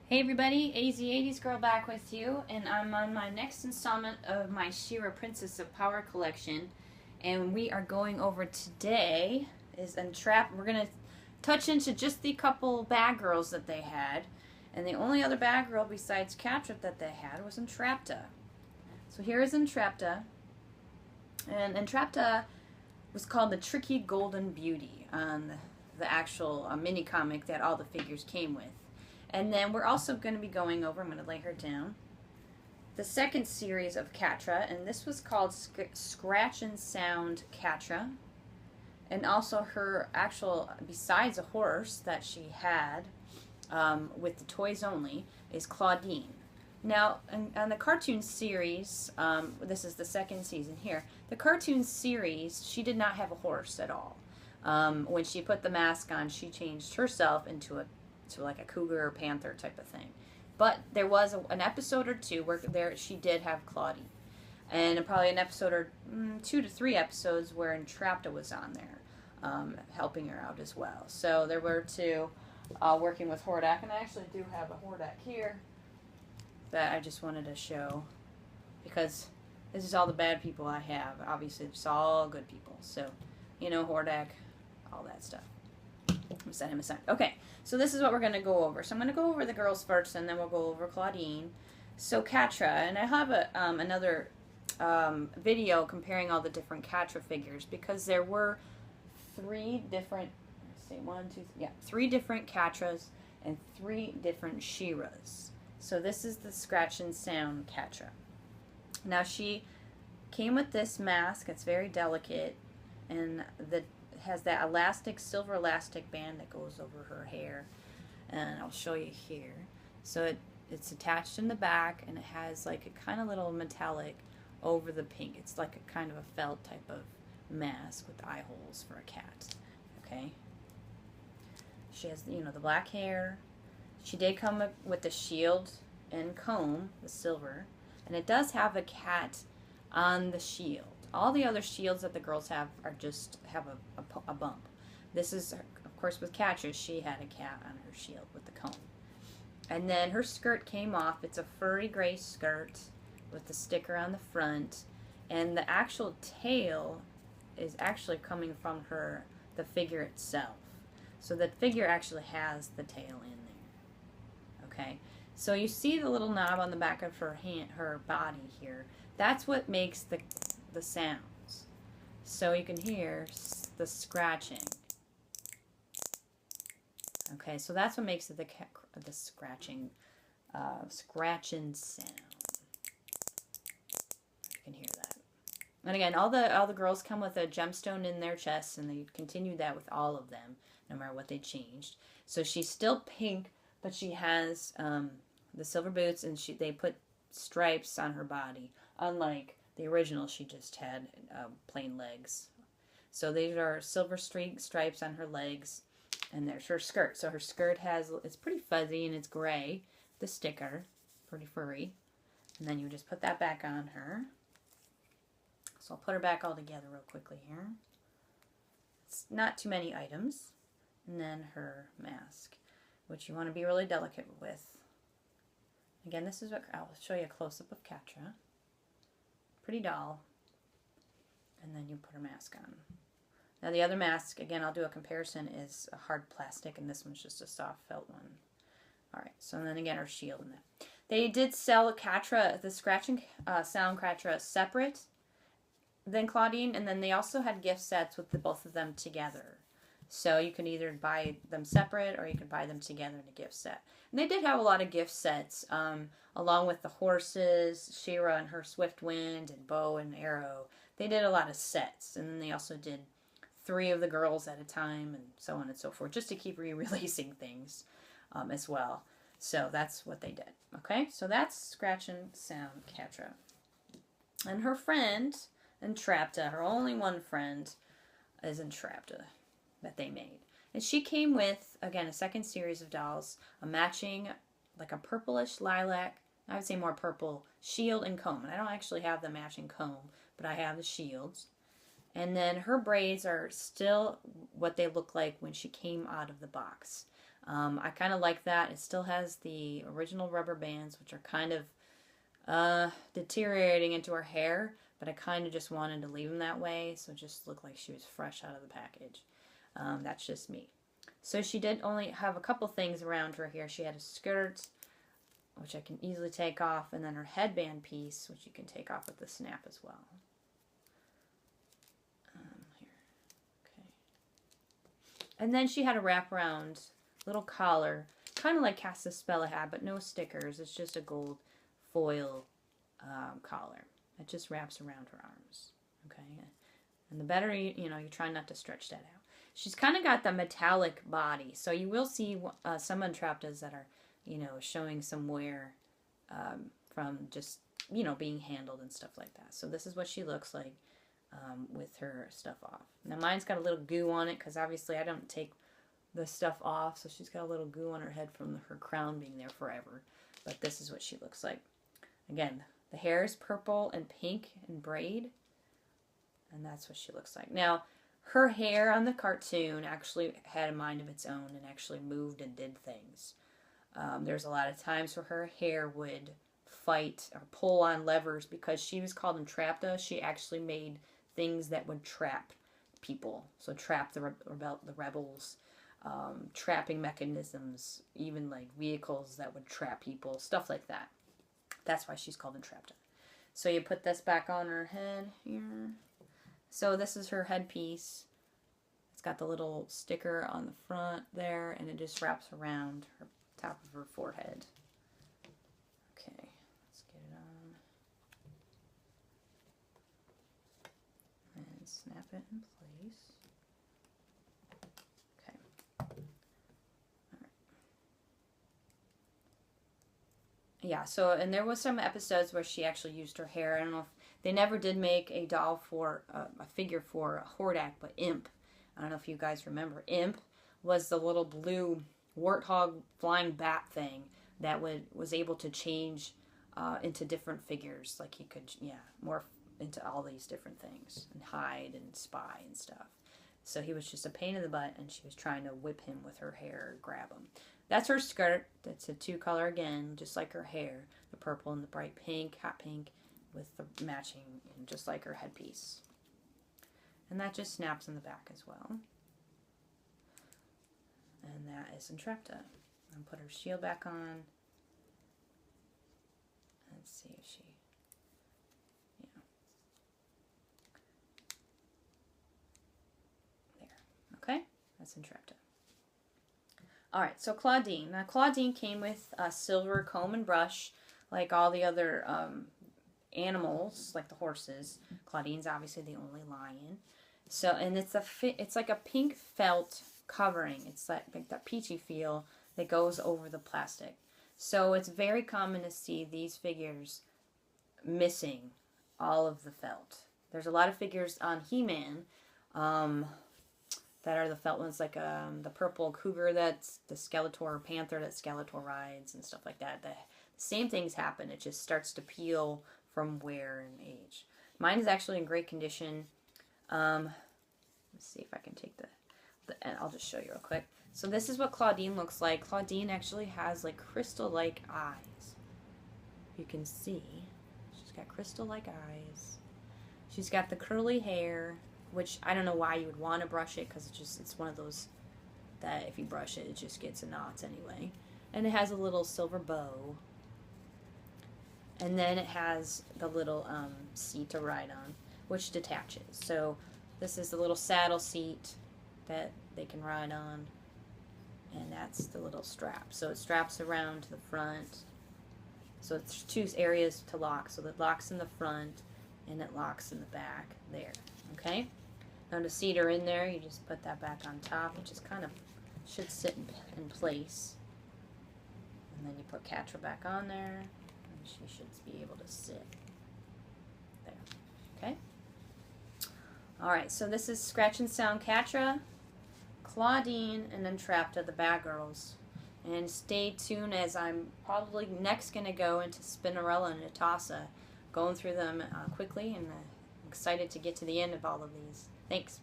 Hey everybody, AZ80s Girl back with you, and I'm on my next installment of my She-Ra Princess of Power collection, and we are going over today is Entrapta. We're going to touch into just the couple bad girls that they had, and the only other bad girl besides Catra that they had was Entrapta. So here is Entrapta, and Entrapta was called the Tricky Golden Beauty on the actual mini comic that all the figures came with. And then we're also going to be going over, I'm going to lay her down, the second series of Catra, and this was called Scratchin Sound Catra. And also her actual, besides a horse that she had with the toys only, is Clawdeen. Now, on the cartoon series, this is the second season here, the cartoon series, she did not have a horse at all. When she put the mask on, she changed herself into like a cougar or panther type of thing. But there was an episode or two where she did have Claudine. And probably an episode or 2 to 3 episodes where Entrapta was on there, helping her out as well. So there were two working with Hordak, and I actually do have a Hordak here that I just wanted to show because this is all the bad people I have. Obviously, it's all good people. So, you know, Hordak, all that stuff. I'm set him aside. Okay, so this is what we're going to go over. So I'm going to go over the girls first, and then we'll go over Claudine. So Catra, and I have another video comparing all the different Catra figures because there were 3 different, let's see, 1, 2, 3, yeah, 3 different Catras and 3 different She-Ras. So this is the Scratchin Sound Catra. Now she came with this mask. It's very delicate, and has that elastic, silver elastic band that goes over her hair, and I'll show you here. So it's attached in the back, and it has like a kind of little metallic over the pink. It's like a kind of a felt type of mask with eye holes for a cat. Okay. She has, you know, the black hair. She did come with the shield and comb, the silver, and it does have a cat on the shield. All the other shields that the girls have are just have a bump. This is, of course, with Catra, she had a cat on her shield with the comb. And then her skirt came off. It's a furry gray skirt with the sticker on the front. And the actual tail is actually coming from the figure itself. So the figure actually has the tail in there. Okay? So you see the little knob on the back of her body here. That's what makes the sounds. So you can hear the scratching. Okay, so that's what makes it the scratching sound. You can hear that. And again, all the girls come with a gemstone in their chests, and they continued that with all of them, no matter what they changed. So she's still pink, but she has the silver boots, and they put stripes on her body, unlike the original. She just had plain legs. So these are silver stripes on her legs, and there's her skirt. So her skirt it's pretty fuzzy and it's gray. The sticker, pretty furry. And then you just put that back on her. So I'll put her back all together real quickly here. It's not too many items. And then her mask, which you want to be really delicate with. Again, this is what I'll show you a close-up of Catra. Pretty doll. And then you put her mask on. Now the other mask, again, I'll do a comparison, is a hard plastic, and this one's just a soft felt one. Alright, so then again, her shield and that. They did sell Catra, the Scratchin Sound Catra, separate than Claudine, and then they also had gift sets with both of them together. So you can either buy them separate or you can buy them together in a gift set. And they did have a lot of gift sets, along with the horses, She-Ra and her Swift Wind, and bow and arrow. They did a lot of sets, and then they also did 3 of the girls at a time, and so on and so forth, just to keep re-releasing things as well. So that's what they did. Okay, so that's Scratchin Sound Catra. And her friend, Entrapta, her only one friend, is Entrapta that they made. And she came with, again, a second series of dolls, a matching, like a purplish lilac, I would say more purple, shield and comb. And I don't actually have the matching comb, but I have the shields. And then her braids are still what they look like when she came out of the box. I kind of like that. It still has the original rubber bands, which are kind of deteriorating into her hair, but I kind of just wanted to leave them that way, so it just looked like she was fresh out of the package. That's just me. So she did only have a couple things around her here. She had a skirt, which I can easily take off, and then her headband piece, which you can take off with the snap as well. Here. Okay. And then she had a wraparound little collar, kind of like Castaspella had, but no stickers. It's just a gold foil collar. It just wraps around her arms. Okay, and the better you try not to stretch that out. She's kind of got the metallic body, so you will see some Entraptas that are, showing some wear from just, being handled and stuff like that. So this is what she looks like with her stuff off. Now mine's got a little goo on it because obviously I don't take the stuff off, so she's got a little goo on her head from her crown being there forever. But this is what she looks like. Again, the hair is purple and pink and braid, and that's what she looks like. Now, her hair on the cartoon actually had a mind of its own and actually moved and did things. There's a lot of times where her hair would fight or pull on levers because she was called Entrapta. She actually made things that would trap people. So trap the rebels, trapping mechanisms, even like vehicles that would trap people, stuff like that. That's why she's called Entrapta. So you put this back on her head here. So this is her headpiece. It's got the little sticker on the front there, and it just wraps around her top of her forehead. Okay, let's get it on. And snap it in place. Okay. Alright. Yeah, so, and there was some episodes where she actually used her hair. I don't know if they never did make a doll for, a figure for Hordak, but Imp. I don't know if you guys remember. Imp was the little blue warthog flying bat thing that was able to change into different figures. Like he could, morph into all these different things and hide and spy and stuff. So he was just a pain in the butt, and she was trying to whip him with her hair or grab him. That's her skirt. That's a 2-color again, just like her hair. The purple and the bright pink, hot pink, with the matching, just like her headpiece. And that just snaps in the back as well. And that is Entrapta. And put her shield back on. Let's see if she, there. Okay, that's Entrapta. Alright, so Clawdeen. Now Clawdeen came with a silver comb and brush, like all the other animals, like the horses. Clawdeen's obviously the only lion. So, and it's like a pink felt covering. It's like that peachy feel that goes over the plastic. So it's very common to see these figures missing all of the felt. There's a lot of figures on He-Man that are the felt ones, like the purple cougar that's the Skeletor, panther that Skeletor rides and stuff like that. The same things happen. It just starts to peel from wear and age. Mine is actually in great condition. Let's see if I can take and I'll just show you real quick. So this is what Clawdeen looks like. Clawdeen actually has like crystal-like eyes. You can see. She's got crystal-like eyes. She's got the curly hair, which I don't know why you would want to brush it, because it's one of those that if you brush it, it just gets in knots anyway. And it has a little silver bow. And then it has the little seat to ride on, which detaches. So this is the little saddle seat that they can ride on. And that's the little strap. So it straps around to the front. So it's 2 areas to lock. So it locks in the front and it locks in the back there. Okay? Now to seat her in there, you just put that back on top. It just kind of should sit in place. And then you put Catra back on there. And she should be able to sit there. Okay? Alright, so this is Scratchin Sound Catra, Clawdeen, and Entrapta, the Bad Girls. And stay tuned, as I'm probably next going to go into Spinnerella and Natasa, going through them quickly, and I'm excited to get to the end of all of these. Thanks.